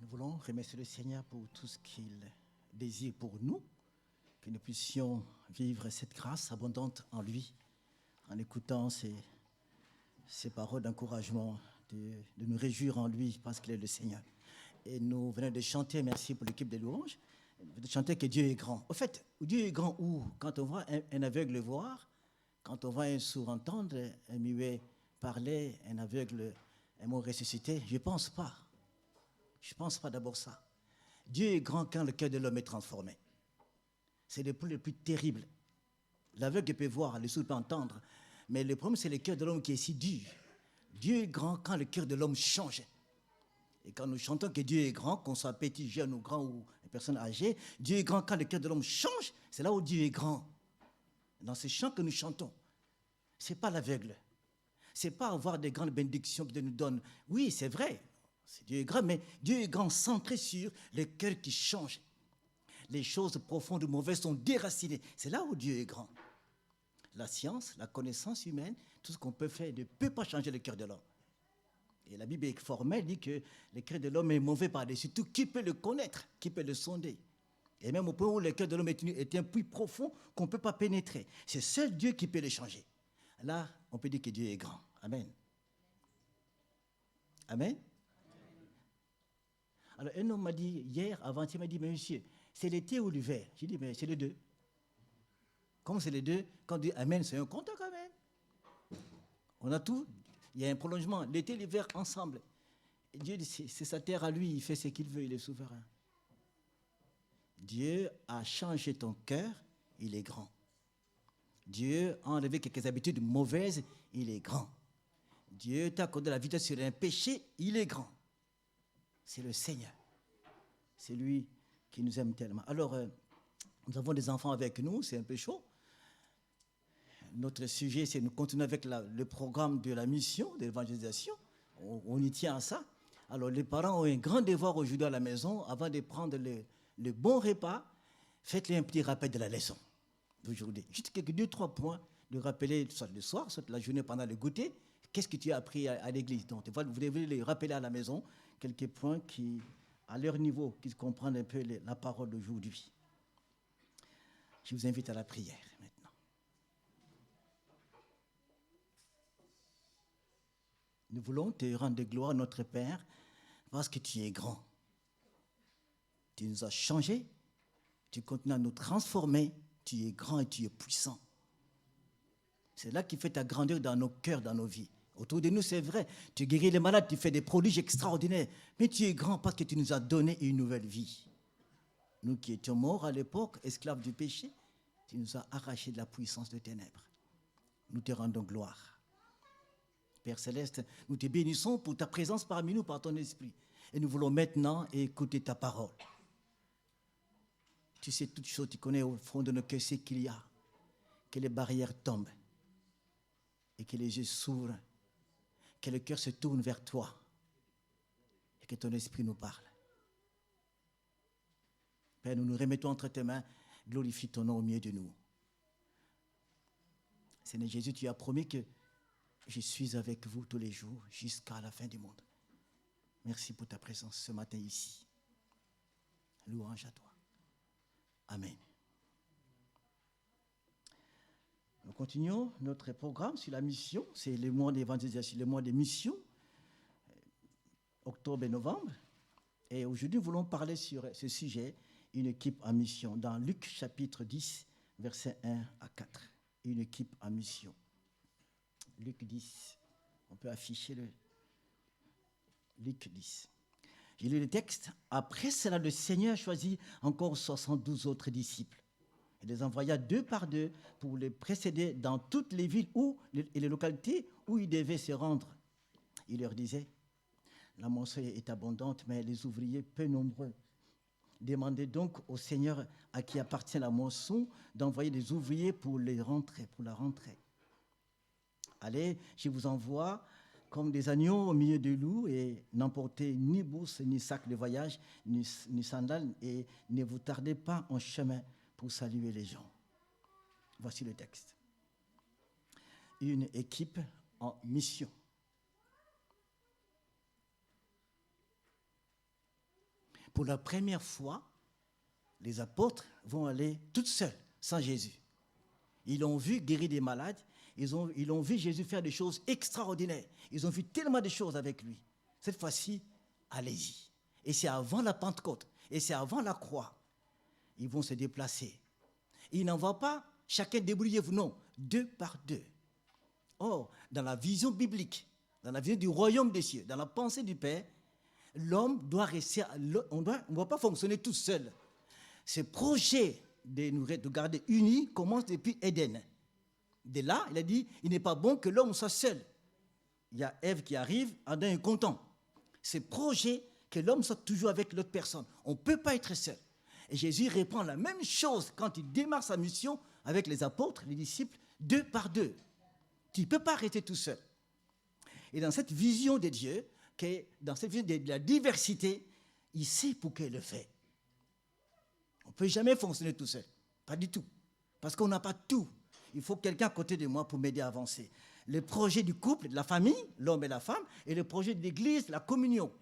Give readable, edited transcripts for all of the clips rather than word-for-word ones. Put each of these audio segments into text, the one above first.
Nous voulons remercier le Seigneur pour tout ce qu'il désire pour nous, que nous puissions vivre cette grâce abondante en lui, en écoutant ces paroles d'encouragement, de nous réjouir en lui parce qu'il est le Seigneur. Et nous venons de chanter, merci pour l'équipe des louanges, de chanter que Dieu est grand. Au fait, Dieu est grand où? Quand on voit un aveugle voir, quand on voit un sourd entendre, un muet parler, un aveugle, un mot ressuscité, je ne pense pas. Je ne pense pas d'abord ça. Dieu est grand quand le cœur de l'homme est transformé. C'est le plus terrible. L'aveugle peut voir, le sourd peut entendre, mais le problème, c'est le cœur de l'homme qui est si dur. Dieu est grand quand le cœur de l'homme change. Et quand nous chantons que Dieu est grand, qu'on soit petit, jeune ou grand ou une personne âgée, Dieu est grand quand le cœur de l'homme change, c'est là où Dieu est grand. Dans ces chants que nous chantons, ce n'est pas l'aveugle. Ce n'est pas avoir des grandes bénédictions que Dieu nous donne. Oui, c'est vrai, Dieu est grand, mais Dieu est grand centré sur le cœur qui change. Les choses profondes ou mauvaises sont déracinées. C'est là où Dieu est grand. La science, la connaissance humaine, tout ce qu'on peut faire ne peut pas changer le cœur de l'homme. Et la Bible est formelle, dit que le cœur de l'homme est mauvais par-dessus tout. Qui peut le connaître? Qui peut le sonder? Et même au point où le cœur de l'homme est un puits profond qu'on ne peut pas pénétrer. C'est seul Dieu qui peut le changer. Là, on peut dire que Dieu est grand. Amen. Amen. Alors, un homme m'a dit hier, avant-hier, il m'a dit, mais monsieur, c'est l'été ou l'hiver? J'ai dit, mais c'est les deux. Comme c'est les deux, quand on dit Amen, c'est un compte quand même. On a tout. Il y a un prolongement. L'été et l'hiver ensemble. Et Dieu dit, c'est sa terre à lui, il fait ce qu'il veut, il est souverain. Dieu a changé ton cœur, il est grand. Dieu a enlevé quelques habitudes mauvaises, il est grand. Dieu t'a accordé la vitesse sur un péché, il est grand. C'est le Seigneur. C'est lui qui nous aime tellement. Alors, nous avons des enfants avec nous, c'est un peu chaud. Notre sujet, c'est de continuer avec le programme de la mission, de l'évangélisation. On y tient à ça. Alors, les parents ont un grand devoir aujourd'hui à la maison. Avant de prendre le bon repas, faites-les un petit rappel de la leçon d'aujourd'hui. Juste quelques 2-3 points de rappeler, soit le soir, soit la journée pendant le goûter. Qu'est-ce que tu as appris à l'église? Donc, vous devez les rappeler à la maison, quelques points qui, à leur niveau, qu'ils comprennent un peu la parole d'aujourd'hui. Je vous invite à la prière maintenant. Nous voulons te rendre gloire, notre Père, parce que tu es grand. Tu nous as changés, tu continues à nous transformer, tu es grand et tu es puissant. C'est là qui fait ta grandeur dans nos cœurs, dans nos vies. Autour de nous, c'est vrai, tu guéris les malades, tu fais des prodiges extraordinaires, mais tu es grand parce que tu nous as donné une nouvelle vie. Nous qui étions morts à l'époque, esclaves du péché, tu nous as arrachés de la puissance des ténèbres. Nous te rendons gloire. Père Céleste, nous te bénissons pour ta présence parmi nous, par ton esprit. Et nous voulons maintenant écouter ta parole. Tu sais toutes choses, tu connais au fond de nos cœurs ce qu'il y a. Que les barrières tombent. Et que les yeux s'ouvrent. Que le cœur se tourne vers toi. Et que ton esprit nous parle. Père, nous nous remettons entre tes mains. Glorifie ton nom au milieu de nous. Seigneur Jésus, tu as promis que je suis avec vous tous les jours jusqu'à la fin du monde. Merci pour ta présence ce matin ici. Louange à toi. Amen. Nous continuons notre programme sur la mission. C'est le mois d'évangélisation, le mois des missions, octobre et novembre. Et aujourd'hui, nous voulons parler sur ce sujet, une équipe en mission, dans Luc chapitre 10, versets 1 à 4. Une équipe en mission. Luc 10. On peut afficher le Luc 10. J'ai lu le texte. Après cela, le Seigneur choisit encore 72 autres disciples. Il les envoya 2 par 2 pour les précéder dans toutes les villes et les localités où ils devaient se rendre. Il leur disait, la moisson est abondante, mais les ouvriers peu nombreux. Demandez donc au Seigneur à qui appartient la moisson d'envoyer des ouvriers pour la rentrée. Allez, je vous envoie comme des agneaux au milieu de loups et n'emportez ni bourse, ni sac de voyage, ni sandales et ne vous tardez pas en chemin pour saluer les gens. Voici le texte. Une équipe en mission. Pour la première fois, les apôtres vont aller toutes seuls, sans Jésus. Ils l'ont vu guérir des malades, ils ont vu Jésus faire des choses extraordinaires. Ils ont vu tellement de choses avec lui. Cette fois-ci, allez-y. Et c'est avant la Pentecôte, et c'est avant la croix. Ils vont se déplacer. Ils n'envoient pas chacun débrouillez-vous, non, 2 par 2. Or, dans la vision biblique, dans la vision du royaume des cieux, dans la pensée du Père, l'homme doit rester, on ne doit pas fonctionner tout seul. Ce projet de garder unis commence depuis Éden. De là, il a dit, il n'est pas bon que l'homme soit seul. Il y a Ève qui arrive, Adam est content. Ce projet que l'homme soit toujours avec l'autre personne. On ne peut pas être seul. Et Jésus répond la même chose quand il démarre sa mission avec les apôtres, les disciples, 2 par 2. Tu ne peux pas rester tout seul. Et dans cette vision de Dieu, dans cette vision de la diversité, il sait pourquoi il le fait. On ne peut jamais fonctionner tout seul. Pas du tout. Parce qu'on n'a pas tout. Il faut quelqu'un à côté de moi pour m'aider à avancer. Le projet du couple, de la famille, l'homme et la femme, et le projet de l'Église, la communion.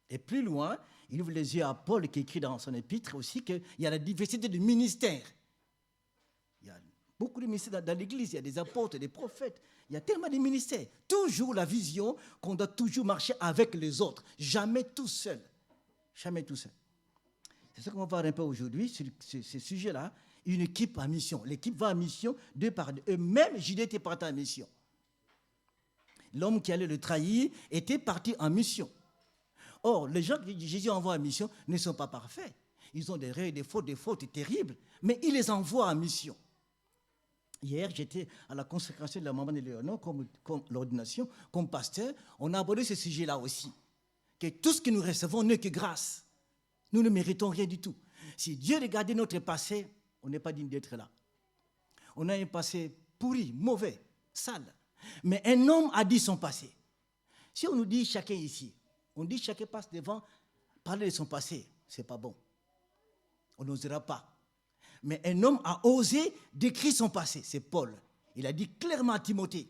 Et plus loin, il ouvre les yeux à Paul qui écrit dans son épître aussi qu'il y a la diversité de ministères. Il y a beaucoup de ministères dans l'Église, il y a des apôtres, des prophètes, il y a tellement de ministères. Toujours la vision qu'on doit toujours marcher avec les autres, jamais tout seul. Jamais tout seul. C'est ce qu'on va voir un peu aujourd'hui sur ce sujet-là. Une équipe en mission. L'équipe va en mission 2 par 2. Et même Judas était parti en mission. L'homme qui allait le trahir était parti en mission. Or, les gens que Jésus envoie en mission ne sont pas parfaits. Ils ont des erreurs, des fautes terribles, mais il les envoie en mission. Hier, j'étais à la consécration de la maman de Léonard, comme l'ordination, comme pasteur. On a abordé ce sujet-là aussi. Que tout ce que nous recevons n'est que grâce. Nous ne méritons rien du tout. Si Dieu regardait notre passé, on n'est pas digne d'être là. On a un passé pourri, mauvais, sale. Mais un homme a dit son passé. Si on nous dit chacun ici, on dit chacun passe devant, parler de son passé, c'est pas bon. On n'osera pas. Mais un homme a osé décrire son passé, c'est Paul. Il a dit clairement à Timothée.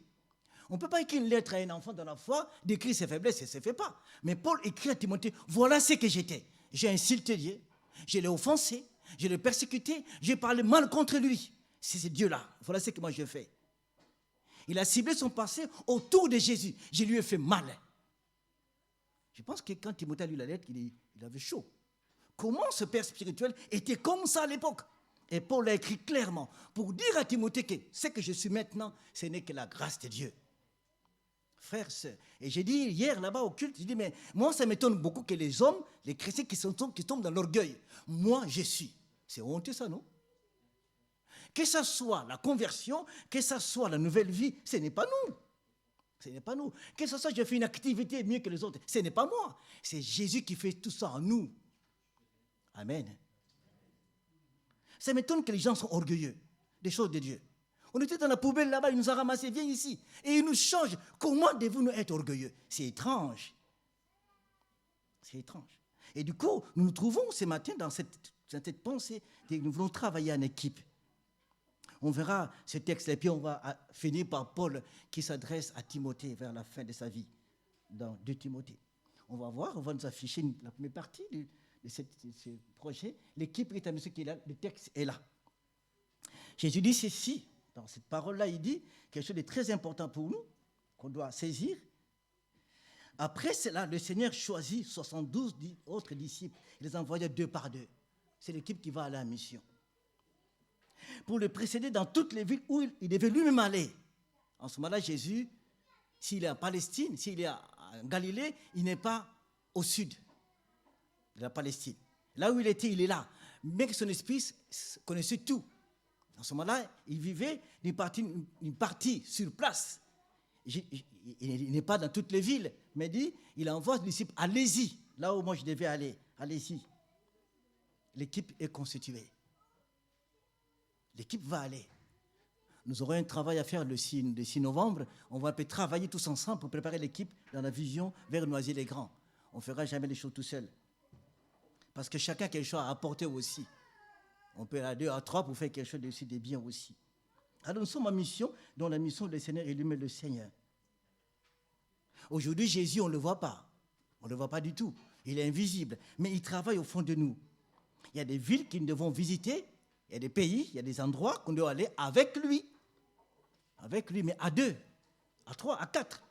On ne peut pas écrire une lettre à un enfant dans la foi, décrire ses faiblesses, ça ne se fait pas. Mais Paul écrit à Timothée, voilà ce que j'étais. J'ai insulté Dieu, je l'ai offensé, je l'ai persécuté, j'ai parlé mal contre lui. C'est ce Dieu-là, voilà ce que moi je fais. Il a ciblé son passé autour de Jésus. Je lui ai fait mal. Je pense que quand Timothée a lu la lettre, il avait chaud. Comment ce père spirituel était comme ça à l'époque? Et Paul l'a écrit clairement pour dire à Timothée que ce que je suis maintenant, ce n'est que la grâce de Dieu. Frères, sœurs. Et j'ai dit hier là-bas au culte, j'ai dit, mais moi ça m'étonne beaucoup que les hommes, les chrétiens qui tombent dans l'orgueil. Moi je suis. C'est honteux ça, non? Que ce soit la conversion, que ce soit la nouvelle vie, ce n'est pas nous. Ce n'est pas nous. Que ce soit je fais une activité mieux que les autres, ce n'est pas moi. C'est Jésus qui fait tout ça en nous. Amen. Ça m'étonne que les gens sont orgueilleux des choses de Dieu. On était dans la poubelle là-bas, il nous a ramassés, viens ici. Et il nous change. Comment devons-nous être orgueilleux? C'est étrange. C'est étrange. Et du coup, nous nous trouvons ce matin dans cette pensée que nous voulons travailler en équipe. On verra ce texte et puis on va finir par Paul qui s'adresse à Timothée vers la fin de sa vie, dans 2 Timothée. On va voir, on va nous afficher la première partie de ce projet. L'équipe est à monsieur qui est là, le texte est là. Jésus dit ceci, dans cette parole-là, il dit quelque chose de très important pour nous, qu'on doit saisir. Après cela, le Seigneur choisit 72 autres disciples. Il les envoya 2 par 2. C'est l'équipe qui va aller en mission. Pour le précéder dans toutes les villes où il devait lui-même aller. En ce moment-là, Jésus, s'il est en Palestine, s'il est en Galilée, il n'est pas au sud de la Palestine. Là où il était, il est là. Mais son esprit connaissait tout. En ce moment-là, il vivait une partie sur place. Il n'est pas dans toutes les villes, mais il envoie les disciples, allez-y, là où moi je devais aller, allez-y. L'équipe est constituée. L'équipe va aller. Nous aurons un travail à faire le 6 novembre. On va peut-être travailler tous ensemble pour préparer l'équipe dans la vision vers Noisy-les-Grands. On ne fera jamais les choses tout seul. Parce que chacun a quelque chose à apporter aussi. On peut aller à 2, à 3 pour faire quelque chose de bien aussi. Alors nous sommes en mission, dont la mission du Seigneur est lui-même le Seigneur. Aujourd'hui, Jésus, on ne le voit pas. On ne le voit pas du tout. Il est invisible, mais il travaille au fond de nous. Il y a des villes que nous devons visiter, il y a des pays, il y a des endroits qu'on doit aller avec lui. Avec lui, mais à 2, à 3, à 4.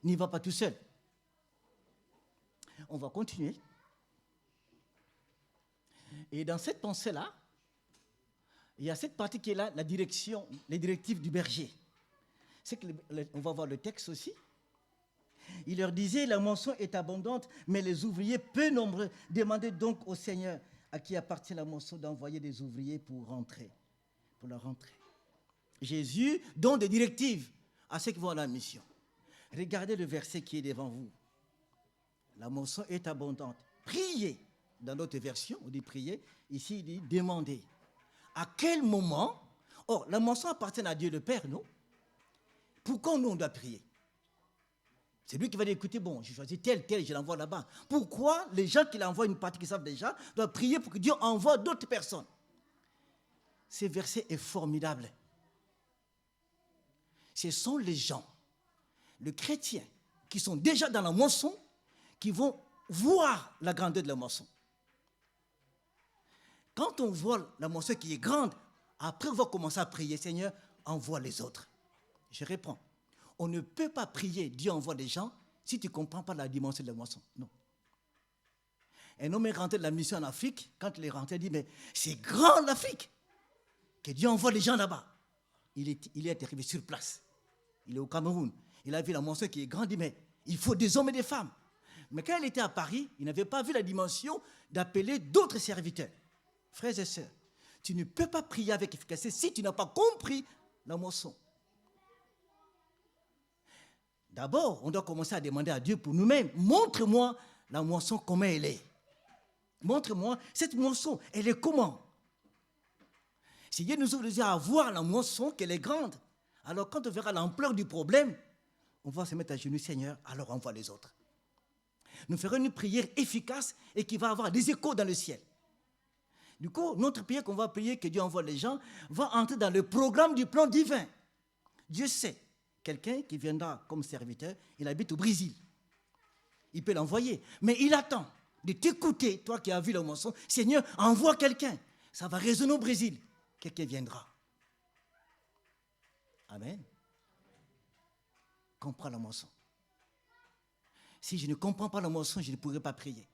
Il n'y va pas tout seul. On va continuer. Et dans cette pensée-là, il y a cette partie qui est là, la direction, les directives du berger. C'est que on va voir le texte aussi. Il leur disait, la moisson est abondante, mais les ouvriers peu nombreux. Demandez donc au Seigneur à qui appartient la moisson d'envoyer des ouvriers pour la rentrée. Jésus donne des directives à ceux qui vont à la mission. Regardez le verset qui est devant vous. La moisson est abondante. Priez. Dans notre version, on dit prier. Ici, il dit demander. À quel moment? Or, la moisson appartient à Dieu le Père, non? Pourquoi nous, on doit prier? C'est lui qui va dire, écoutez, bon, j'ai choisi tel, je l'envoie là-bas. Pourquoi les gens qui l'envoient, une partie qui savent déjà, doivent prier pour que Dieu envoie d'autres personnes? Ce verset est formidable. Ce sont les gens, les chrétiens, qui sont déjà dans la moisson, qui vont voir la grandeur de la moisson. Quand on voit la moisson qui est grande, après on va commencer à prier, Seigneur, envoie les autres. Je reprends. On ne peut pas prier, Dieu envoie des gens, si tu ne comprends pas la dimension de la moisson. Non. Un homme est rentré de la mission en Afrique, quand il est rentré, il dit, mais c'est grand l'Afrique, que Dieu envoie les gens là-bas. Il est arrivé sur place. Il est au Cameroun. Il a vu la moisson qui est grande, il dit, mais il faut des hommes et des femmes. Mais quand il était à Paris, il n'avait pas vu la dimension d'appeler d'autres serviteurs. Frères et sœurs, tu ne peux pas prier avec efficacité si tu n'as pas compris la moisson. D'abord, on doit commencer à demander à Dieu pour nous-mêmes. Montre-moi la moisson, comment elle est. Montre-moi cette moisson, elle est comment? Si Dieu nous ouvre les yeux à voir la moisson, qu'elle est grande, alors quand on verra l'ampleur du problème, on va se mettre à genoux, Seigneur, alors envoie les autres. Nous ferons une prière efficace et qui va avoir des échos dans le ciel. Du coup, notre prière qu'on va prier, que Dieu envoie les gens, va entrer dans le programme du plan divin. Dieu sait, quelqu'un qui viendra comme serviteur, il habite au Brésil. Il peut l'envoyer, mais il attend de t'écouter, toi qui as vu la moisson. Seigneur, envoie quelqu'un. Ça va résonner au Brésil. Quelqu'un viendra. Amen. Comprends la moisson. Si je ne comprends pas la moisson, je ne pourrai pas prier.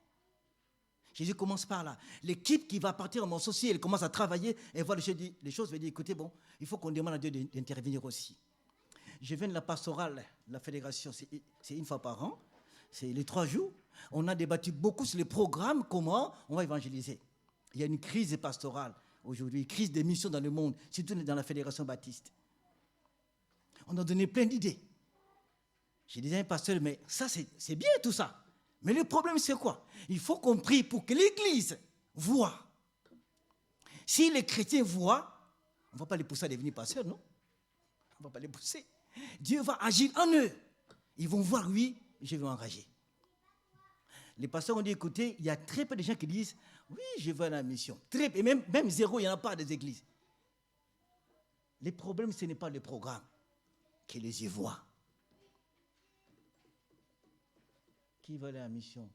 Jésus commence par là. L'équipe qui va partir en moisson, si elle commence à travailler, elle voit les choses, elle va dire, écoutez, bon, il faut qu'on demande à Dieu d'intervenir aussi. Je viens de la pastorale de la fédération, c'est une fois par an, c'est les 3 jours. On a débattu beaucoup sur les programmes, comment on va évangéliser. Il y a une crise pastorale aujourd'hui, une crise des missions dans le monde, surtout dans la fédération baptiste. On a donné plein d'idées. Je disais à un pasteur, mais ça c'est bien tout ça. Mais le problème c'est quoi? Il faut qu'on prie pour que l'Église voie. Si les chrétiens voient, on ne va pas les pousser à devenir pasteurs, non? On ne va pas les pousser. Dieu va agir en eux. Ils vont voir, oui, je vais m'engager. Les pasteurs ont dit, écoutez, il y a très peu de gens qui disent, oui, je vais à la mission. Très peu, et même zéro, il n'y en a pas des églises. Le problème, ce n'est pas le programme, que les yeux voient. Qui va aller à la mission?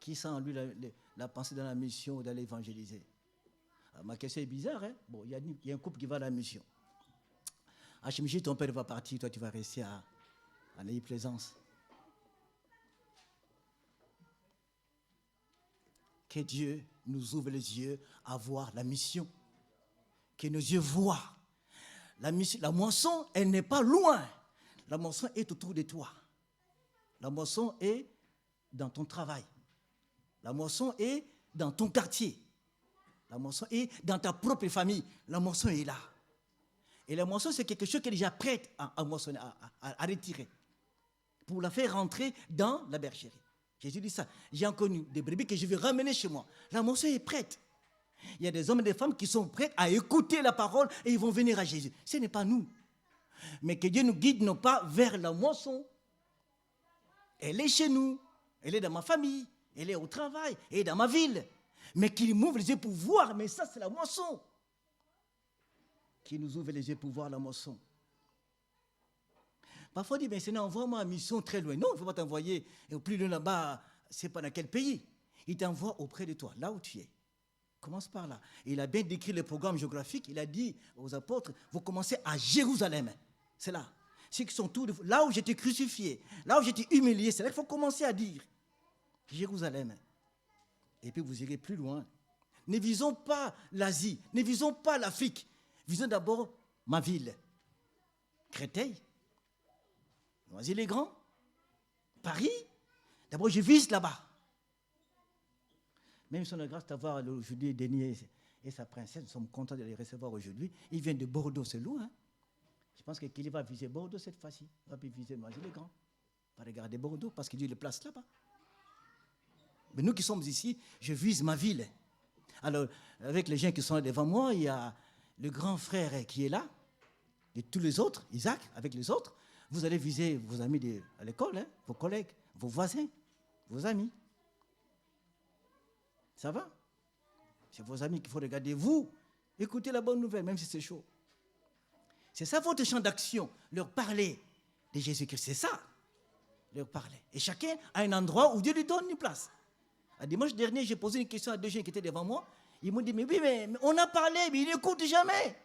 Qui sent en lui la pensée dans la mission d'aller évangéliser? Alors, ma question est bizarre, hein? Bon, il y a un couple qui va à la mission. À Chimichi, ton père va partir, toi tu vas rester à Neuilly-Plaisance. Que Dieu nous ouvre les yeux à voir la mission. Que nos yeux voient. La moisson, elle n'est pas loin. La moisson est autour de toi. La moisson est dans ton travail. La moisson est dans ton quartier. La moisson est dans ta propre famille. La moisson est là. Et la moisson, c'est quelque chose qui est déjà prête à moissonner, à retirer, pour la faire rentrer dans la bergerie. Jésus dit ça. J'ai encore des brebis que je vais ramener chez moi. La moisson est prête. Il y a des hommes et des femmes qui sont prêts à écouter la parole et ils vont venir à Jésus. Ce n'est pas nous. Mais que Dieu nous guide non pas vers la moisson. Elle est chez nous. Elle est dans ma famille. Elle est au travail. Elle est dans ma ville. Mais qu'il m'ouvre les yeux pour voir. Mais ça, c'est la moisson. Qu'il nous ouvre les yeux pour voir la moisson. Parfois, on dit, mais Seigneur, envoie-moi en mission très loin. Non, il ne faut pas t'envoyer au plus loin là-bas, c'est pas dans quel pays. Il t'envoie auprès de toi, là où tu es. Commence par là. Il a bien décrit le programme géographique. Il a dit aux apôtres, vous commencez à Jérusalem. C'est là. Ceux qui sont tous, là où j'étais crucifié, là où j'étais humilié, c'est là qu'il faut commencer à dire. Jérusalem. Et puis vous irez plus loin. Ne visons pas l'Asie, ne visons pas l'Afrique. Visons d'abord ma ville. Créteil, Noisy-le-Grand, Paris. D'abord, je vise là-bas. Même si on a grâce d'avoir aujourd'hui Denis et sa princesse, nous sommes contents de les recevoir aujourd'hui. Ils viennent de Bordeaux, c'est loin. Hein? Je pense qu'il va viser Bordeaux cette fois-ci. Il va viser Noisy-le-Grand. Il va regarder Bordeaux parce qu'il lui le place là-bas. Mais nous qui sommes ici, je vise ma ville. Alors, avec les gens qui sont là devant moi, il y a le grand frère qui est là, et tous les autres, Isaac, avec les autres. Vous allez viser vos amis à l'école, hein, vos collègues, vos voisins, vos amis. Ça va? C'est vos amis qu'il faut regarder. Vous, écoutez la bonne nouvelle, même si c'est chaud. C'est ça votre champ d'action, leur parler de Jésus-Christ. C'est ça, leur parler. Et chacun a un endroit où Dieu lui donne une place. Un dimanche dernier, j'ai posé une question à deux gens qui étaient devant moi. Ils m'ont dit, mais oui, mais on a parlé, mais ils n'écoutent jamais.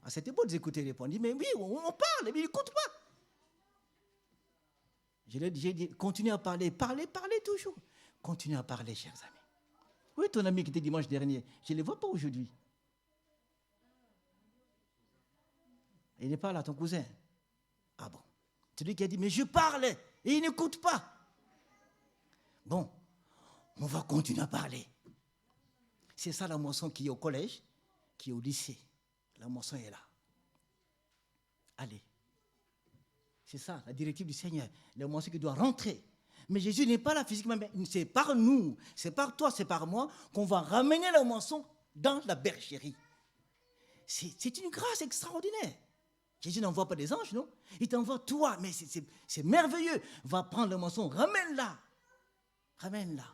Ah, c'était beau de les écouter répondre. Ils disent, mais oui, on parle, mais ils n'écoutent pas. J'ai dit, continuez à parler, parlez toujours. Continuez à parler, chers amis. Oui, ton ami qui était dimanche dernier, je ne le vois pas aujourd'hui. Il n'est pas là, ton cousin. Ah bon. Celui qui a dit, mais je parle, et il n'écoute pas. Bon, on va continuer à parler. C'est ça la moisson qui est au collège, qui est au lycée. La moisson est là. Allez. C'est ça, la directive du Seigneur. La moisson qui doit rentrer. Mais Jésus n'est pas là physiquement, mais c'est par nous, c'est par toi, c'est par moi qu'on va ramener la moisson dans la bergerie. C'est une grâce extraordinaire. Jésus n'envoie pas des anges, non? Il t'envoie toi, mais c'est merveilleux. Va prendre la moisson, ramène-la. Ramène-la.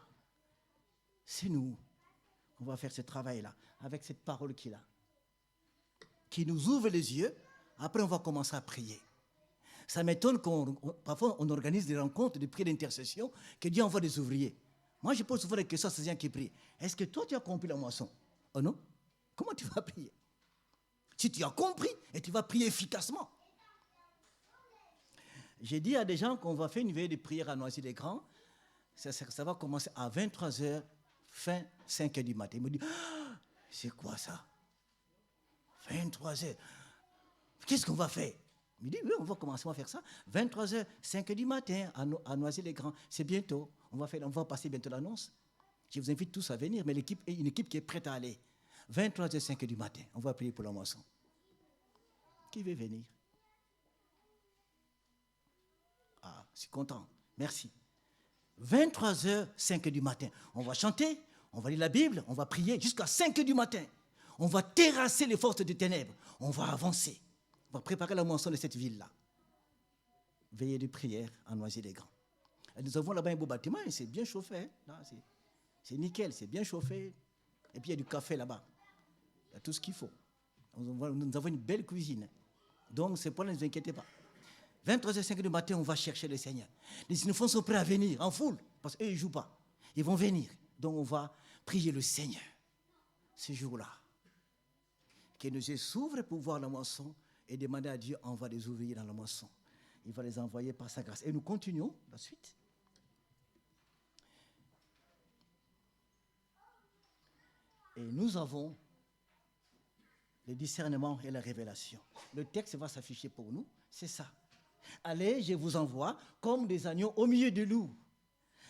C'est nous. On va faire ce travail-là, avec cette parole qu'il a, qui nous ouvre les yeux. Après, on va commencer à prier. Ça m'étonne parfois on organise des rencontres, des prières d'intercession, que Dieu envoie des ouvriers. Moi, je pose souvent des questions à ces gens qui prient. Est-ce que toi, tu as compris la moisson? Oh non? Comment tu vas prier? Si tu as compris, et tu vas prier efficacement. J'ai dit à des gens qu'on va faire une veillée de prière à Noisy-le-Grand. Ça va commencer à 23h, fin 5h du matin. Ils me disent, ah, c'est quoi ça? 23h. Qu'est-ce qu'on va faire? Il me dit, oui, on va commencer à faire ça. 23h, 5h du matin, à Noisy-le-Grand. C'est bientôt. On va passer bientôt l'annonce. Je vous invite tous à venir, mais une équipe qui est prête à aller. 23h, 5h du matin, on va prier pour la moisson. Qui veut venir? Ah, je suis content. Merci. 23h, 5h du matin. On va chanter, on va lire la Bible, on va prier jusqu'à 5h du matin. On va terrasser les forces des ténèbres. On va avancer. On va préparer la moisson de cette ville-là. Veillée de prière à Noisy-le-Grand. Nous avons là-bas un beau bâtiment et c'est bien chauffé. Hein. C'est nickel, c'est bien chauffé. Et puis il y a du café là-bas. Il y a tout ce qu'il faut. Nous avons une belle cuisine. Donc, c'est pas, ne vous inquiétez pas. 23h05 du matin, on va chercher le Seigneur. Les enfants sont prêts à venir en foule, parce qu'eux, ils ne jouent pas. Ils vont venir. Donc, on va prier le Seigneur ce jour-là. Que nos yeux s'ouvrent pour voir la moisson et demander à Dieu, envoie des ouvriers dans la moisson. Il va les envoyer par sa grâce. Et nous continuons la suite. Et nous avons le discernement et la révélation. Le texte va s'afficher pour nous, c'est ça. Allez, je vous envoie comme des agneaux au milieu de loups.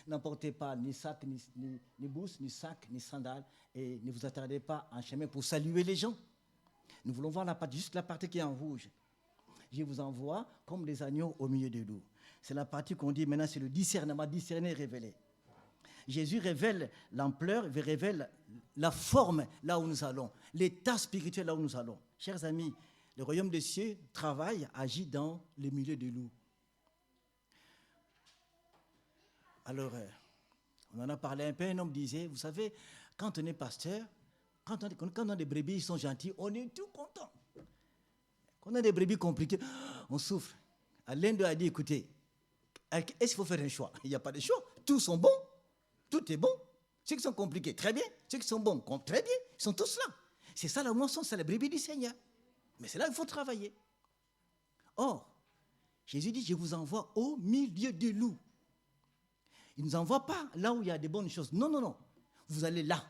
N'emportez pas ni sac, ni bourse, ni sac, ni sandales, et ne vous attardez pas en chemin pour saluer les gens. Nous voulons voir juste la partie qui est en rouge. Je vous envoie comme des agneaux au milieu de loups. C'est la partie qu'on dit maintenant, c'est le discernement, discerner, révéler. Jésus révèle l'ampleur, révèle la forme là où nous allons, l'état spirituel là où nous allons. Chers amis, le royaume des cieux travaille, agit dans le milieu des loups. Alors, on en a parlé un peu, un homme disait, vous savez, quand on est pasteur, quand on a des brebis, ils sont gentils, on est tout content. Quand on a des brebis compliquées, on souffre. L'un d'eux a dit, écoutez, est-ce qu'il faut faire un choix? Il n'y a pas de choix. Tous sont bons. Tout est bon. Ceux qui sont compliqués, très bien. Ceux qui sont bons, très bien. Ils sont tous là. C'est ça la moisson, c'est la brebis du Seigneur. Mais c'est là qu'il faut travailler. Or, Jésus dit, je vous envoie au milieu des loups. Il ne nous envoie pas là où il y a des bonnes choses. Non, non, non. Vous allez là.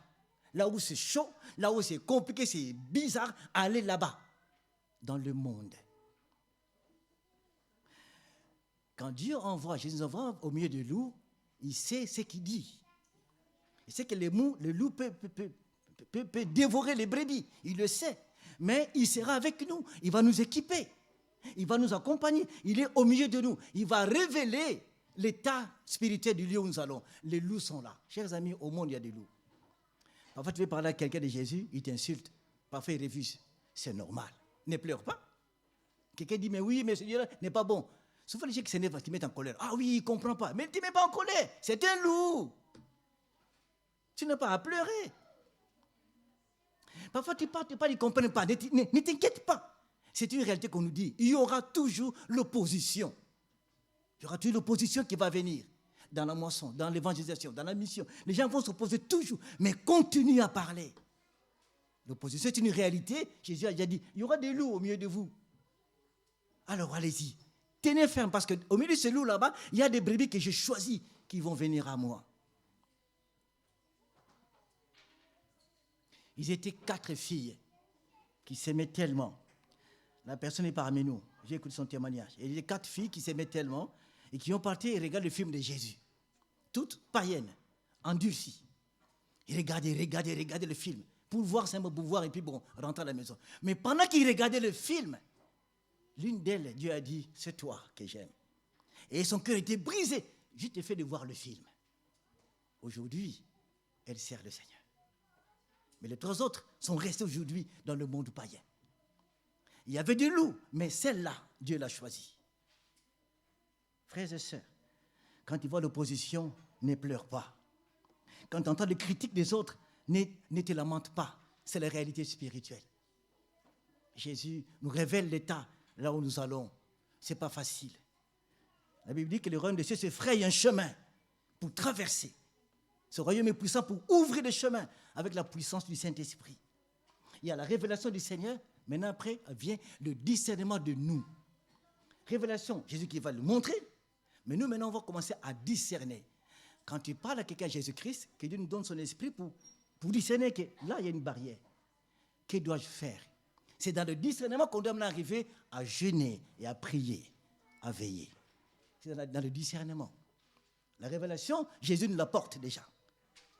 Là où c'est chaud, là où c'est compliqué, c'est bizarre, allez là-bas. Dans le monde. Quand Dieu envoie, Jésus envoie au milieu des loups, il sait ce qu'il dit. Il sait que le loup peut dévorer les brebis. Il le sait. Mais il sera avec nous. Il va nous équiper. Il va nous accompagner. Il est au milieu de nous. Il va révéler l'état spirituel du lieu où nous allons. Les loups sont là. Chers amis, au monde, il y a des loups. Parfois, tu veux parler à quelqu'un de Jésus, il t'insulte. Parfois, il refuse. C'est normal. Ne pleure pas. Quelqu'un dit, mais oui, mais ce Dieu-là n'est pas bon. Souvent, les gens qui s'énervent, qui mettent en colère. Ah oui, il ne comprend pas. Mais ne te mets pas en colère. C'est un loup. Tu n'as pas à pleurer. Parfois, tu parles, ils ne comprennent pas. Ne t'inquiète pas. C'est une réalité qu'on nous dit. Il y aura toujours l'opposition. Il y aura toujours l'opposition qui va venir. Dans la moisson, dans l'évangélisation, dans la mission. Les gens vont s'opposer toujours. Mais continue à parler. L'opposition est une réalité. Jésus a déjà dit, il y aura des loups au milieu de vous. Alors allez-y. Tenez ferme parce qu'au milieu de ces loups là-bas, il y a des brebis que j'ai choisis qui vont venir à moi. Ils étaient 4 filles qui s'aimaient tellement. La personne est parmi nous. J'ai écouté son témoignage. Il y a 4 filles qui s'aimaient tellement et qui ont parti et regardé le film de Jésus. Toutes païennes, endurcies. Ils regardaient le film pour voir simplement pour voir et puis bon, rentrer à la maison. Mais pendant qu'ils regardaient le film, l'une d'elles, Dieu a dit, c'est toi que j'aime. Et son cœur était brisé. Je t'ai fait de voir le film. Aujourd'hui, elle sert le Seigneur. Mais les 3 autres sont restés aujourd'hui dans le monde païen. Il y avait des loups, mais celle-là, Dieu l'a choisie. Frères et sœurs, quand tu vois l'opposition, ne pleure pas. Quand tu entends les critiques des autres, ne te lamente pas. C'est la réalité spirituelle. Jésus nous révèle l'état là où nous allons. Ce n'est pas facile. La Bible dit que le royaume de Dieu se fraye un chemin pour traverser. Ce royaume est puissant pour ouvrir le chemin avec la puissance du Saint-Esprit. Il y a la révélation du Seigneur. Maintenant, après, vient le discernement de nous. Révélation, Jésus qui va le montrer. Mais nous, maintenant, on va commencer à discerner. Quand tu parles à quelqu'un, Jésus-Christ, que Dieu nous donne son esprit pour discerner que là, il y a une barrière. Que dois-je faire? C'est dans le discernement qu'on doit maintenant arriver à jeûner et à prier, à veiller. C'est dans le discernement. La révélation, Jésus nous l'apporte déjà.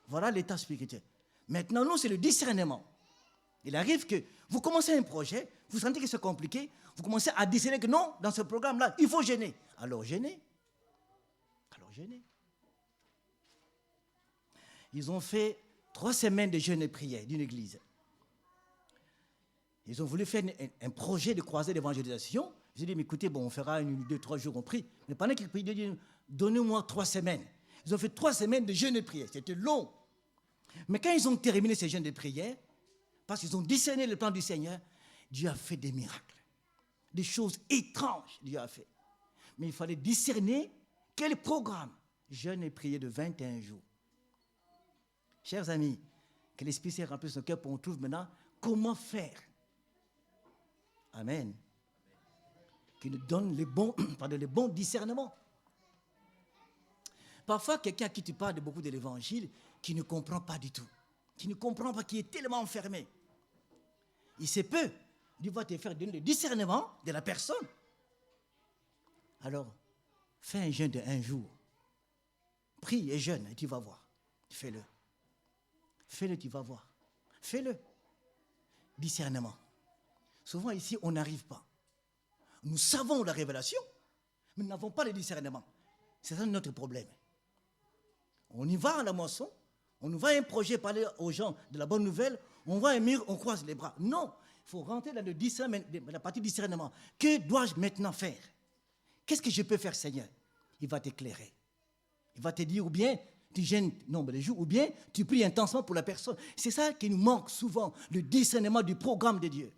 Voilà l'état spirituel. Maintenant, nous, c'est le discernement. Il arrive que vous commencez un projet, vous sentez que c'est compliqué, vous commencez à discerner que non, dans ce programme-là, il faut jeûner. Alors jeûnez. Ils ont fait 3 semaines de jeûne et prière d'une église. Ils ont voulu faire un projet de croisée d'évangélisation. Ils ont dit, mais écoutez, bon, on fera 1, 2, 3 jours, on prie. Mais pendant qu'ils prient, Dieu dit, donnez-moi 3 semaines. Ils ont fait 3 semaines de jeûne et prière. C'était long. Mais quand ils ont terminé ces jeûnes de prière, parce qu'ils ont discerné le plan du Seigneur, Dieu a fait des miracles. Des choses étranges, Dieu a fait. Mais il fallait discerner quel programme. Jeûne et prière de 21 jours. Chers amis, que l'Esprit Saint remplisse nos cœurs pour qu'on trouve maintenant comment faire. Amen. Qu'il nous donne les bons discernements. Parfois, quelqu'un à qui tu parles beaucoup de l'évangile, qui ne comprend pas du tout, qui ne comprend pas, qui est tellement enfermé. Il se peut, Dieu va te faire donner le discernement de la personne. Alors, fais un jeûne de 1 jour. Prie et jeûne et tu vas voir. Fais-le. Fais-le, tu vas voir. Fais-le. Discernement. Souvent ici, on n'arrive pas. Nous savons la révélation, mais nous n'avons pas le discernement. C'est ça notre problème. On y va à la moisson, on nous voit un projet parler aux gens de la bonne nouvelle, on voit un mur, on croise les bras. Non, il faut rentrer dans le discernement, la partie discernement. Que dois-je maintenant faire? Qu'est-ce que je peux faire, Seigneur? Il va t'éclairer. Il va te dire, ou bien tu gênes nombre de jours, ou bien tu pries intensément pour la personne. C'est ça qui nous manque souvent, le discernement du programme de Dieu.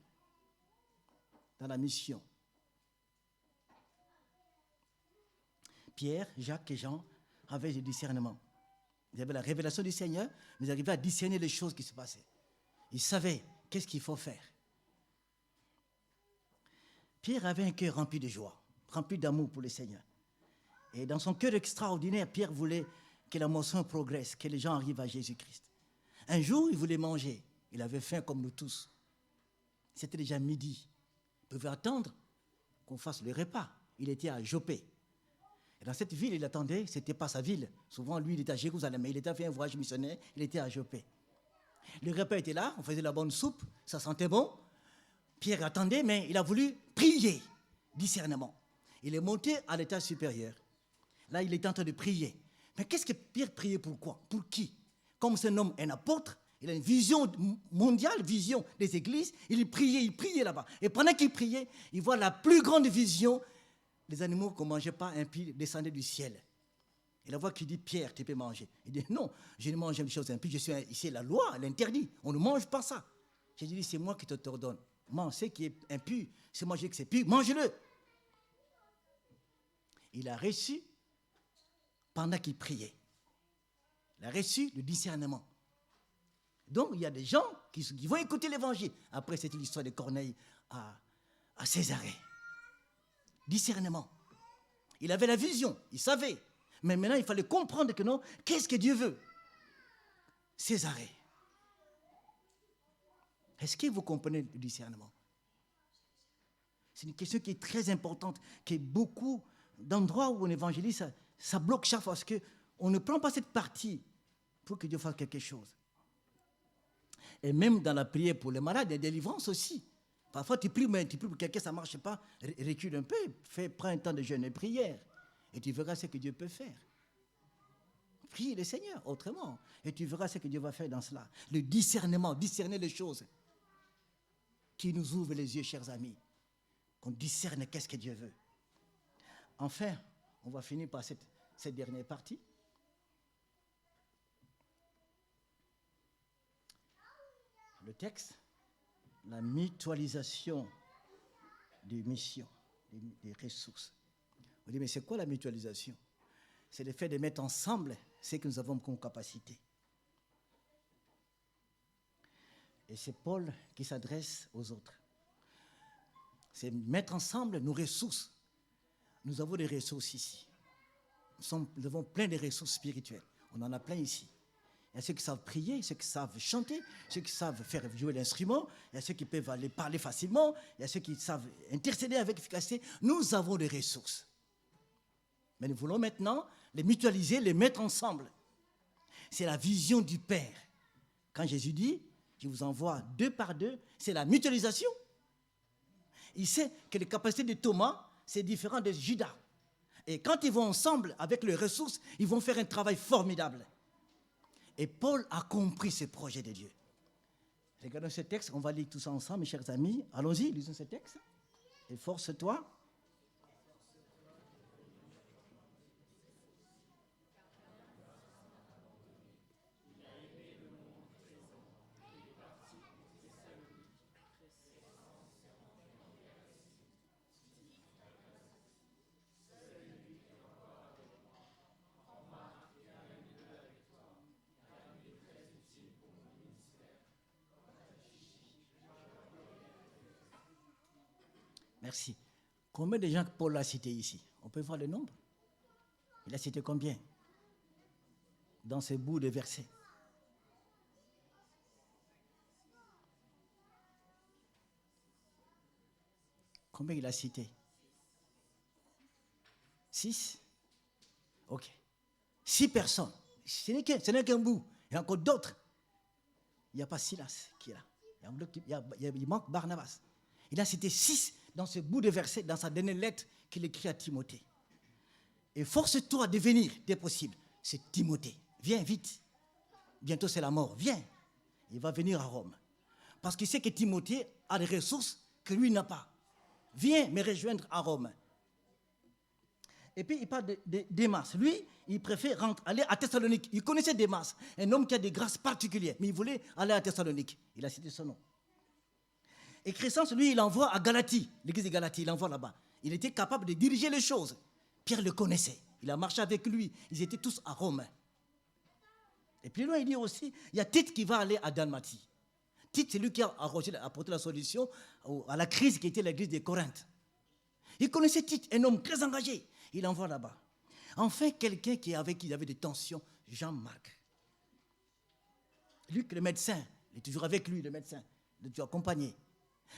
dans la mission. Pierre, Jacques et Jean avaient du discernement. Ils avaient la révélation du Seigneur, mais ils arrivaient à discerner les choses qui se passaient. Ils savaient qu'est-ce qu'il faut faire. Pierre avait un cœur rempli de joie, rempli d'amour pour le Seigneur. Et dans son cœur extraordinaire, Pierre voulait que la moisson progresse, que les gens arrivent à Jésus-Christ. Un jour, il voulait manger. Il avait faim comme nous tous. C'était déjà midi. Il pouvait attendre qu'on fasse le repas. Il était à Jopé. Et dans cette ville, il attendait, ce n'était pas sa ville. Souvent, lui, il était à Jérusalem, mais il était fait un voyage missionnaire, il était à Jopé. Le repas était là, on faisait la bonne soupe, ça sentait bon. Pierre attendait, mais il a voulu prier, discernement. Il est monté à l'étage supérieur. Là, il était en train de prier. Mais qu'est-ce que Pierre priait pour quoi? Pour qui? Comme c'est un homme, un apôtre, il a une vision mondiale, vision des églises, il priait là-bas. Et pendant qu'il priait, il voit la plus grande vision. Les animaux qu'on ne mangeait pas impies descendaient du ciel. Et la voix qui dit, Pierre, tu peux manger. Il dit, non, je ne mange des choses impies, ici la loi, elle interdit, on ne mange pas ça. J'ai dit, c'est moi qui t'ordonne. Mange ce qui est impur, c'est moi qui dis que c'est pur, mange-le. Il a reçu, pendant qu'il priait, il a reçu le discernement. Donc, il y a des gens qui vont écouter l'évangile. Après, c'était l'histoire de Corneille à Césarée. Discernement. Il avait la vision, il savait. Mais maintenant, il fallait comprendre que non, qu'est-ce que Dieu veut? Césarée. Est-ce que vous comprenez le discernement? C'est une question qui est très importante, qui est beaucoup d'endroits où on évangélise, ça bloque chaque fois, parce qu'on ne prend pas cette partie pour que Dieu fasse quelque chose. Et même dans la prière pour les malades, il y a des délivrances aussi. Parfois, tu pries, mais tu pries pour quelqu'un, ça ne marche pas. Recule un peu, prends un temps de jeûne et prière. Et tu verras ce que Dieu peut faire. Prie le Seigneur autrement. Et tu verras ce que Dieu va faire dans cela. Le discernement, discerner les choses qui nous ouvrent les yeux, chers amis. Qu'on discerne qu'est-ce que Dieu veut. Enfin, on va finir par cette dernière partie. Le texte. La mutualisation des missions, des ressources. On dit, mais c'est quoi la mutualisation? C'est le fait de mettre ensemble ce que nous avons comme capacité. Et c'est Paul qui s'adresse aux autres. C'est mettre ensemble nos ressources. Nous avons des ressources ici. Nous avons plein de ressources spirituelles. On en a plein ici. Il y a ceux qui savent prier, ceux qui savent chanter, ceux qui savent faire jouer l'instrument, il y a ceux qui peuvent aller parler facilement, il y a ceux qui savent intercéder avec efficacité. Nous avons des ressources. Mais nous voulons maintenant les mutualiser, les mettre ensemble. C'est la vision du Père. Quand Jésus dit, je vous envoie 2 par 2, c'est la mutualisation. Il sait que les capacités de Thomas, c'est différent de Judas. Et quand ils vont ensemble avec les ressources, ils vont faire un travail formidable. Et Paul a compris ce projet de Dieu. Regardons ce texte, on va lire tout ça ensemble, mes chers amis. Allons-y, lisons ce texte. Efforce-toi. Merci. Combien de gens que Paul a cités ici? On peut voir le nombre? Il a cité combien? Dans ce bout de versets. Combien il a cité? 6? Ok. 6 personnes. Ce n'est qu'un bout. Il y a encore d'autres. Il n'y a pas Silas qui est là. Il manque Barnabas. Il a cité 6 dans ce bout de verset, dans sa dernière lettre qu'il écrit à Timothée. Et force-toi de venir, dès possible. C'est Timothée. Viens vite. Bientôt c'est la mort. Viens. Il va venir à Rome. Parce qu'il sait que Timothée a des ressources que lui n'a pas. Viens me rejoindre à Rome. Et puis il parle de Démas. Lui, il préfère aller à Thessalonique. Il connaissait Démas, un homme qui a des grâces particulières. Mais il voulait aller à Thessalonique. Il a cité son nom. Et Crescence, lui, il envoie à Galatie, l'église de Galatie, il envoie là-bas. Il était capable de diriger les choses. Pierre le connaissait. Il a marché avec lui. Ils étaient tous à Rome. Et puis loin, il dit aussi, il y a Tite qui va aller à Dalmatie. Tite, c'est lui qui a apporté la solution à la crise qui était l'église de Corinthe. Il connaissait Tite, un homme très engagé. Il envoie là-bas. Enfin, quelqu'un qui avait des tensions, Jean-Marc. Luc, le médecin, il est toujours avec lui, le médecin, il est toujours accompagné.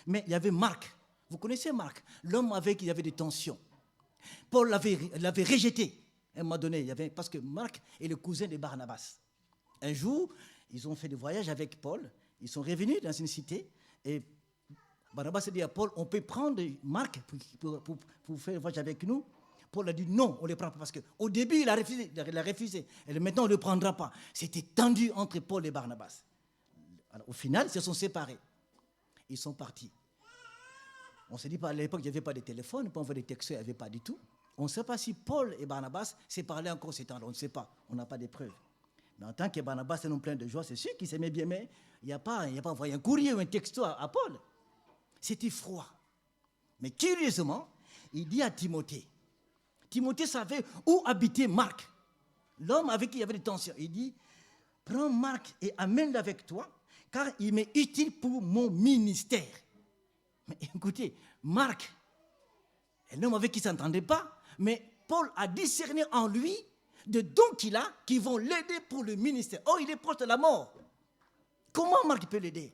Mais il y avait Marc. Vous connaissez Marc, l'homme avec qui il y avait des tensions. Paul l'avait rejeté. À un moment donné, parce que Marc est le cousin de Barnabas. Un jour, ils ont fait des voyages avec Paul. Ils sont revenus dans une cité. Et Barnabas a dit à Paul, on peut prendre Marc pour faire le voyage avec nous. Paul a dit non, on ne le prend pas. Parce qu'au début, il a refusé. Et maintenant, on ne le prendra pas. C'était tendu entre Paul et Barnabas. Alors, au final, ils se sont séparés. Ils sont partis. On se dit, à l'époque, il n'y avait pas de téléphone, pas envoyer des textos, il n'y avait pas du tout. On ne sait pas si Paul et Barnabas s'est parlé encore ces temps-là. On ne sait pas. On n'a pas de preuves. Mais en tant que Barnabas est non plein de joie, c'est sûr qu'il s'aimait bien, mais il n'y a pas envoyé un courrier ou un texto à Paul. C'était froid. Mais curieusement, il dit à Timothée. Timothée savait où habitait Marc, l'homme avec qui il y avait des tensions. Il dit, prends Marc et amène-le avec toi, car il m'est utile pour mon ministère. Mais écoutez, Marc, un homme avec qui il ne s'entendait pas, mais Paul a discerné en lui de dons qu'il a qui vont l'aider pour le ministère. Oh, il est proche de la mort. Comment Marc peut l'aider?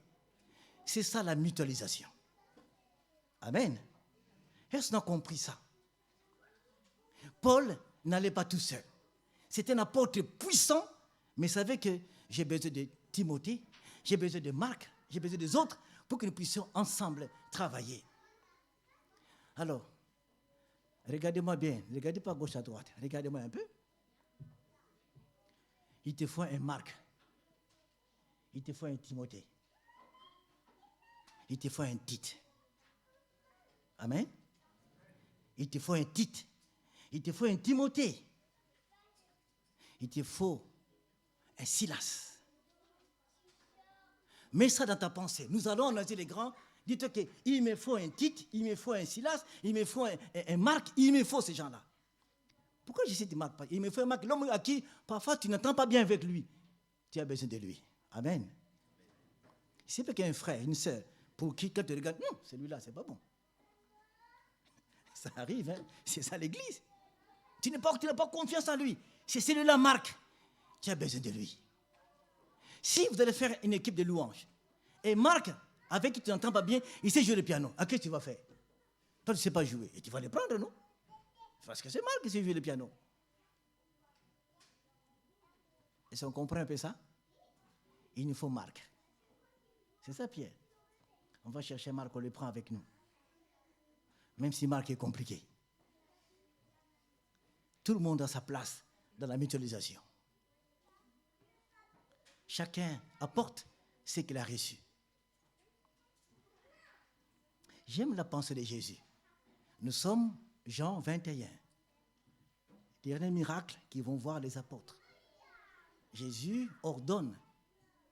C'est ça la mutualisation. Amen. Est-ce qu'on a compris ça? Paul n'allait pas tout seul. C'était un apôtre puissant, mais il savait que j'ai besoin de Timothée, j'ai besoin de Marc, j'ai besoin des autres pour que nous puissions ensemble travailler. Alors, regardez-moi bien, ne regardez pas à gauche à droite, regardez-moi un peu. Il te faut un Marc, il te faut un Timothée, il te faut un Tite. Amen. Il te faut un Tite, il te faut un Timothée, il te faut un Silas. Mets ça dans ta pensée. Nous allons annoncer les grands. Dites qu'il me faut un Tite, il me faut un Silas, il me faut un Marc, il me faut ces gens-là. Pourquoi j'essaie de Marc? Il me faut un Marc, l'homme à qui parfois tu n'entends pas bien avec lui. Tu as besoin de lui. Amen. C'est pas qu'il y a un frère, une sœur, pour qui quand tu regardes, non, celui-là, c'est pas bon. Ça arrive, hein? C'est ça l'église. Tu n'as pas confiance en lui. C'est celui-là, Marc. Tu as besoin de lui. Si vous allez faire une équipe de louanges, et Marc, avec qui tu n'entends pas bien, il sait jouer le piano, à qui tu vas faire? Toi, tu ne sais pas jouer. Et tu vas le prendre, non? Parce que c'est Marc qui sait jouer le piano. Et si on comprend un peu ça, il nous faut Marc. C'est ça, Pierre. On va chercher Marc, on le prend avec nous. Même si Marc est compliqué. Tout le monde a sa place dans la mutualisation. Chacun apporte ce qu'il a reçu. J'aime la pensée de Jésus. Nous sommes Jean 21. Dernier miracle qu'ils vont voir les apôtres. Jésus ordonne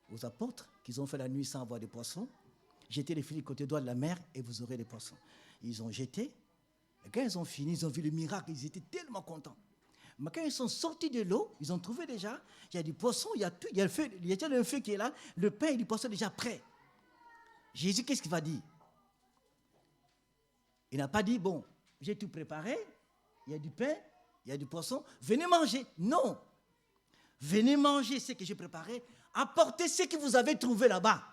aux apôtres qu'ils ont fait la nuit sans avoir de poissons, jetez les filets côté droit de la mer et vous aurez des poissons. Ils ont jeté. Et quand ils ont fini, ils ont vu le miracle, ils étaient tellement contents. Mais quand ils sont sortis de l'eau, ils ont trouvé déjà, il y a du poisson, il y a tout, il y a le feu, il y a le feu qui est là, le pain et du poisson déjà prêt. Jésus, qu'est-ce qu'il va dire? Il n'a pas dit, bon, j'ai tout préparé, il y a du pain, il y a du poisson, venez manger. Non. Venez manger ce que j'ai préparé, apportez ce que vous avez trouvé là-bas.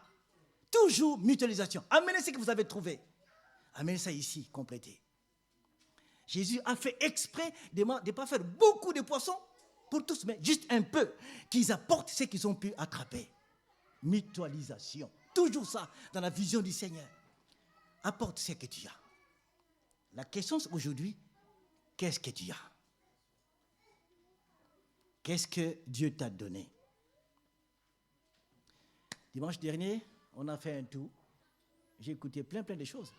Toujours mutualisation. Amenez ce que vous avez trouvé. Amenez ça ici, complétez. Jésus a fait exprès de ne pas faire beaucoup de poissons pour tous, mais juste un peu, qu'ils apportent ce qu'ils ont pu attraper. Mutualisation. Toujours ça, dans la vision du Seigneur. Apporte ce que tu as. La question aujourd'hui, qu'est-ce que tu as? Qu'est-ce que Dieu t'a donné? Dimanche dernier, on a fait un tour. J'ai écouté plein de choses.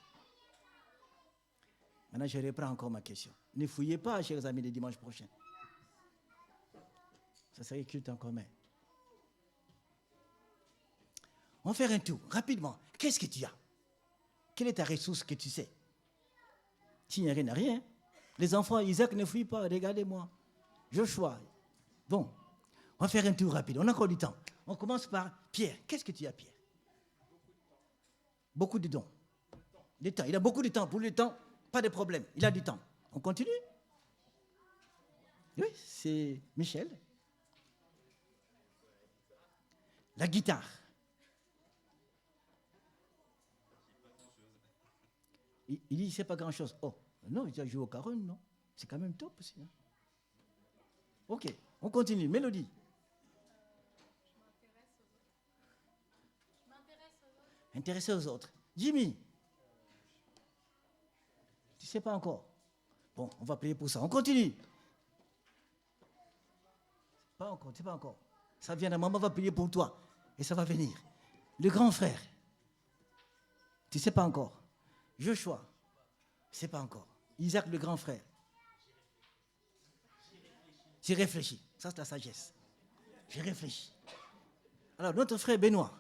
Maintenant, je reprends encore ma question. Ne fouillez pas, chers amis, le dimanche prochain. Ça serait culte en commun. On va faire un tour, rapidement. Qu'est-ce que tu as? Quelle est ta ressource que tu sais? Tu n'y n'a rien. Les enfants, Isaac ne fuit pas, regardez-moi. Joshua. Bon, on va faire un tour rapide, on a encore du temps. On commence par Pierre. Qu'est-ce que tu as, Pierre? Beaucoup de dons. Du temps. Il a beaucoup de temps. Pour le temps, pas de problème. Il a du temps. On continue? Oui, c'est Michel. La guitare. Il dit, c'est pas grand-chose. Oh, non, il a joué au caron, non? C'est quand même top aussi. Hein? Ok, on continue. Mélodie. Intéressé aux autres. Jimmy. Tu ne sais pas encore. Bon, on va prier pour ça. On continue. Pas encore, c'est pas encore. Ça vient, la maman va prier pour toi. Et ça va venir. Le grand frère. Tu ne sais pas encore. Joshua. Tu ne sais pas encore. Isaac, le grand frère. J'ai réfléchi. Ça, c'est la sagesse. J'ai réfléchi. Alors, notre frère Benoît.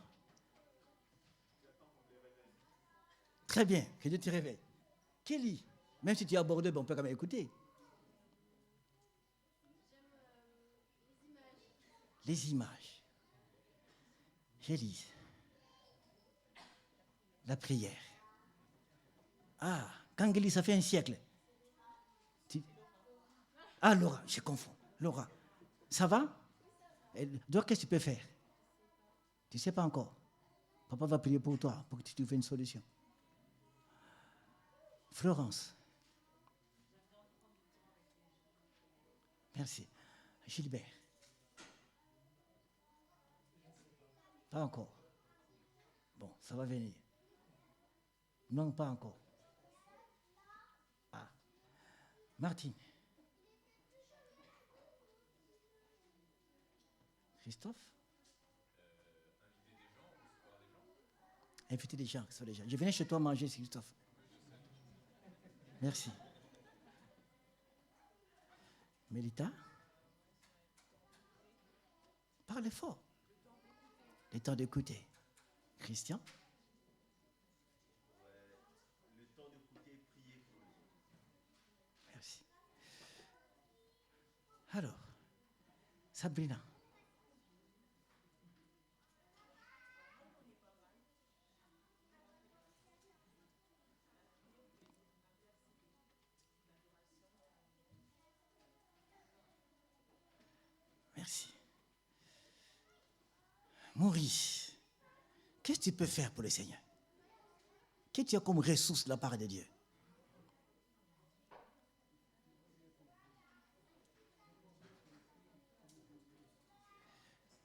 Très bien, que Dieu te réveille. Kelly, même si tu es abordé, on peut quand même écouter. Les images. J'élise. La prière. Ah, Kangeli, ça fait un siècle. Ah, Laura, je confonds. Laura, ça va? Donc, qu'est-ce que tu peux faire? Tu ne sais pas encore. Papa va prier pour toi, pour que tu trouves une solution. Florence. Merci. Gilbert. Pas encore. Bon, ça va venir. Non, pas encore. Ah. Martine. Christophe. Inviter des gens. Je venais chez toi manger, Christophe. Merci. Mélita. Parle fort. Le temps d'écouter. Christian. Le temps d'écouter, prier pour les autres. Merci. Alors, Sabrina. Merci. Maurice, qu'est-ce que tu peux faire pour le Seigneur? Qu'est-ce que tu as comme ressource de la part de Dieu?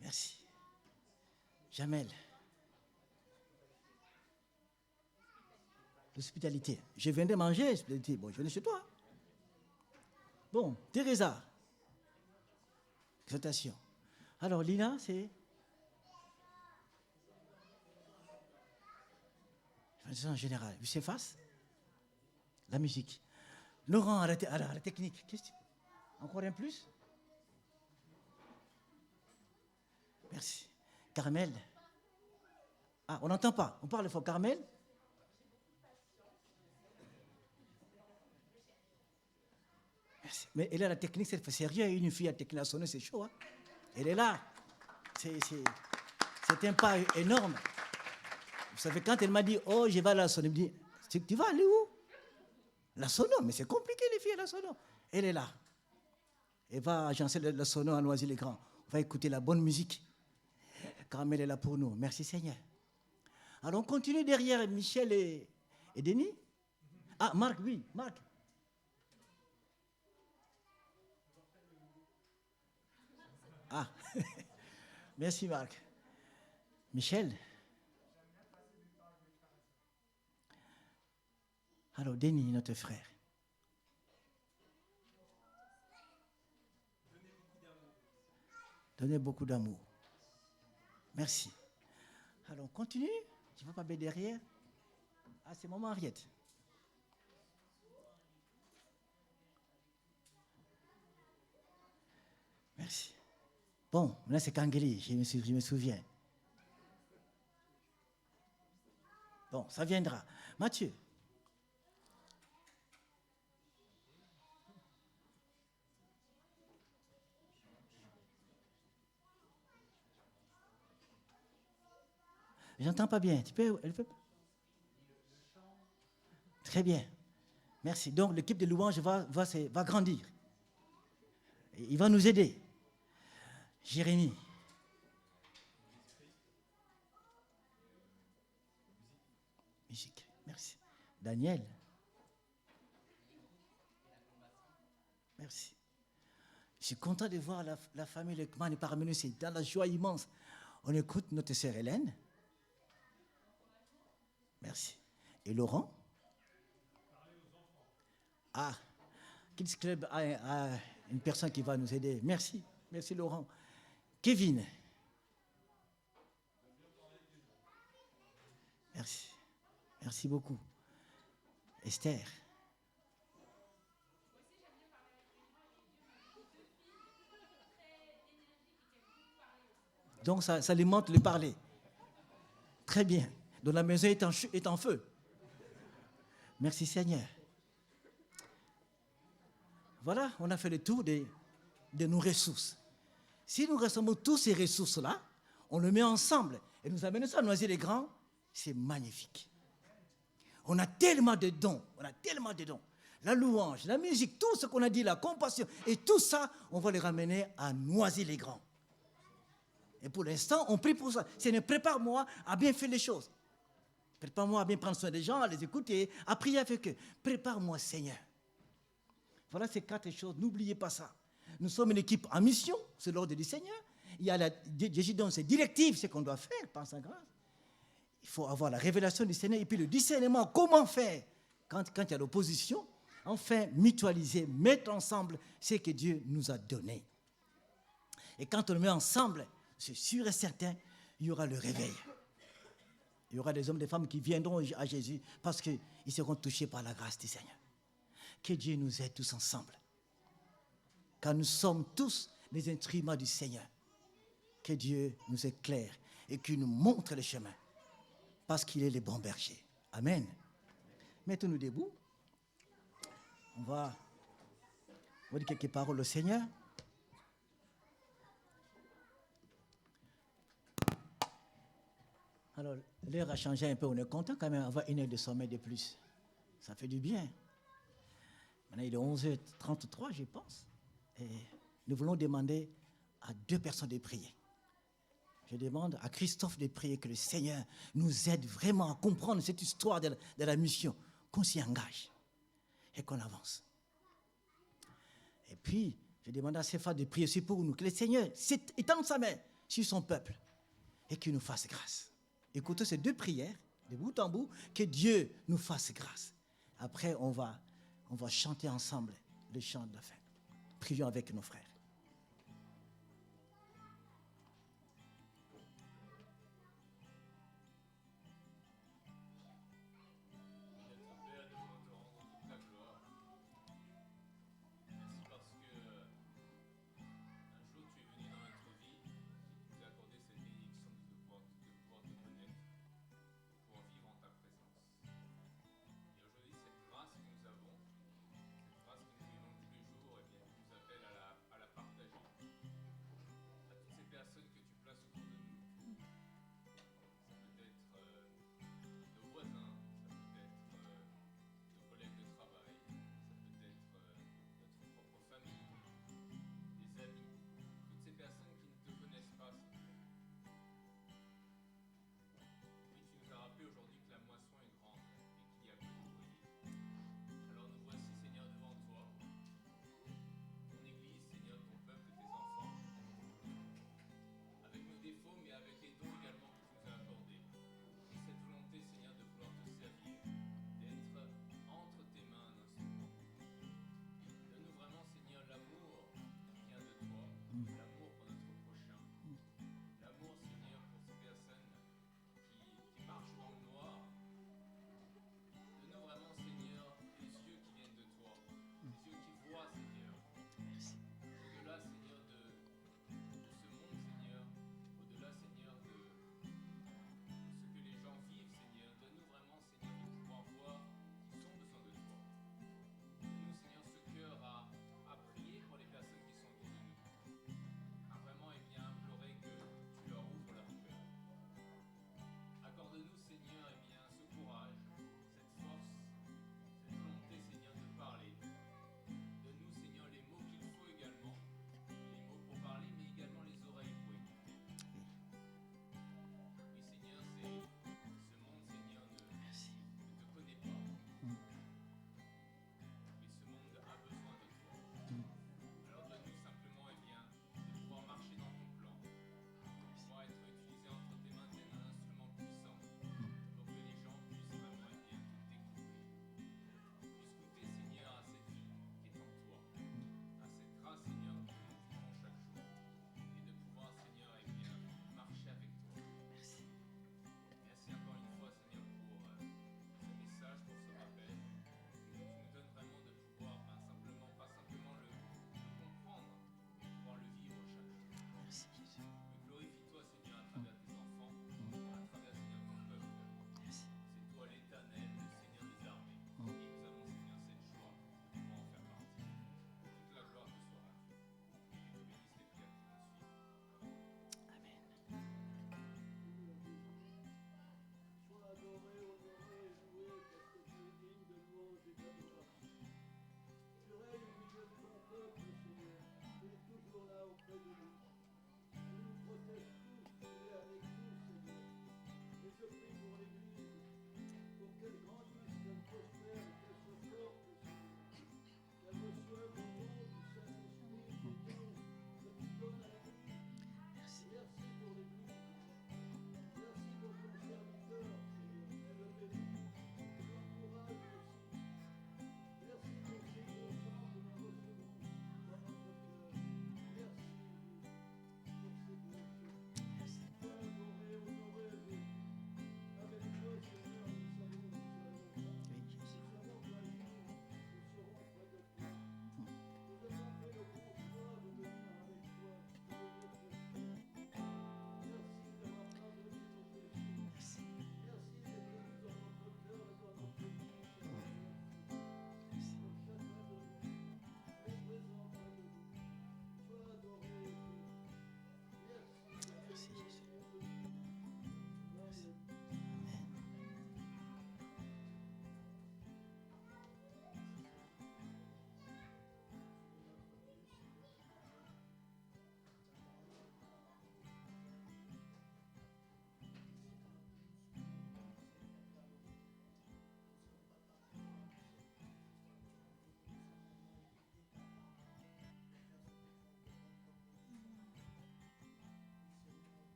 Merci. Jamel. L'hospitalité. Je viens de manger, l'hospitalité. Bon, je viens chez toi. Bon, Teresa. Exaltation. Alors, Lina, c'est... En général, je s'efface. La musique. Laurent, à la technique. Qu'est-ce que tu... Encore un plus? Merci. Carmel. Ah, on n'entend pas. On parle fort. Carmel. Merci. Mais elle a la technique, c'est sérieux. Une fille à technique à sonner, c'est chaud. Hein? Elle est là. C'est un pas énorme. Vous savez, quand elle m'a dit, oh, je vais à la sono, elle me dit, tu vas aller où? La sono, mais c'est compliqué les filles à la sono. Elle est là. Elle va agencer la sono à Noisy-le-Grand. On va écouter la bonne musique. Carmel est là pour nous. Merci Seigneur. Alors on continue derrière Michel et Denis. Ah, Marc, oui, Marc. Ah, merci Marc. Michel. Alors, Denis, notre frère. Donnez beaucoup d'amour. Merci. Alors, on continue. Tu ne vas pas mettre derrière. Ah, c'est maman Henriette. Merci. Bon, là, c'est Kangeli. Je me souviens. Bon, ça viendra. Mathieu. J'entends pas bien. Elle peut... Très bien. Merci. Donc, l'équipe de louange va grandir. Et il va nous aider. Jérémie. Musique. Merci. Daniel. Merci. Je suis content de voir la famille Lekman parmi nous. C'est dans la joie immense. On écoute notre sœur Hélène. Merci. Et Laurent? Ah, Kids Club a une personne qui va nous aider. Merci. Merci Laurent. Kevin. Merci. Merci beaucoup. Esther. Donc ça alimente le parler. Très bien. Donc la maison est en feu. Merci Seigneur. Voilà, on a fait le tour de nos ressources. Si nous rassemblons tous ces ressources-là, on le met ensemble et nous amenons ça à Noisy-les-Grands, c'est magnifique. On a tellement de dons, La louange, la musique, tout ce qu'on a dit, la compassion, et tout ça, on va les ramener à Noisy-les-Grands. Et pour l'instant, on prie pour ça. Seigneur, prépare-moi à bien faire les choses. Prépare-moi à bien prendre soin des gens, à les écouter, à prier avec eux. Prépare-moi, Seigneur. Voilà ces 4 choses, n'oubliez pas ça. Nous sommes une équipe en mission, c'est l'ordre du Seigneur. Il y a Jésus donne ses directives, ce qu'on doit faire par sa grâce. Il faut avoir la révélation du Seigneur et puis le discernement, comment faire quand il y a l'opposition. Enfin, mutualiser, mettre ensemble ce que Dieu nous a donné. Et quand on le met ensemble, c'est sûr et certain, il y aura le réveil. Il y aura des hommes et des femmes qui viendront à Jésus parce qu'ils seront touchés par la grâce du Seigneur. Que Dieu nous aide tous ensemble. Car nous sommes tous les instruments du Seigneur. Que Dieu nous éclaire et qu'il nous montre le chemin. Parce qu'il est le bon berger. Amen. Mettons-nous debout. On va dire quelques paroles au Seigneur. Alors, l'heure a changé un peu. On est content quand même d'avoir 1 heure de sommeil de plus. Ça fait du bien. Maintenant, il est 11h33, je pense. Et nous voulons demander à 2 personnes de prier. Je demande à Christophe de prier que le Seigneur nous aide vraiment à comprendre cette histoire de la mission, qu'on s'y engage et qu'on avance. Et puis, je demande à Stéphane de prier aussi pour nous, que le Seigneur étende sa main sur son peuple et qu'il nous fasse grâce. Écoutez ces 2 prières, de bout en bout, que Dieu nous fasse grâce. Après, on va chanter ensemble le chant de la fin. Prions avec nos frères. Grâce que nous vivons tous les jours, eh bien, nous appelle à la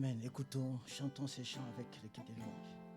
Amen. Écoutons, chantons ces chants avec l'équipe des louanges.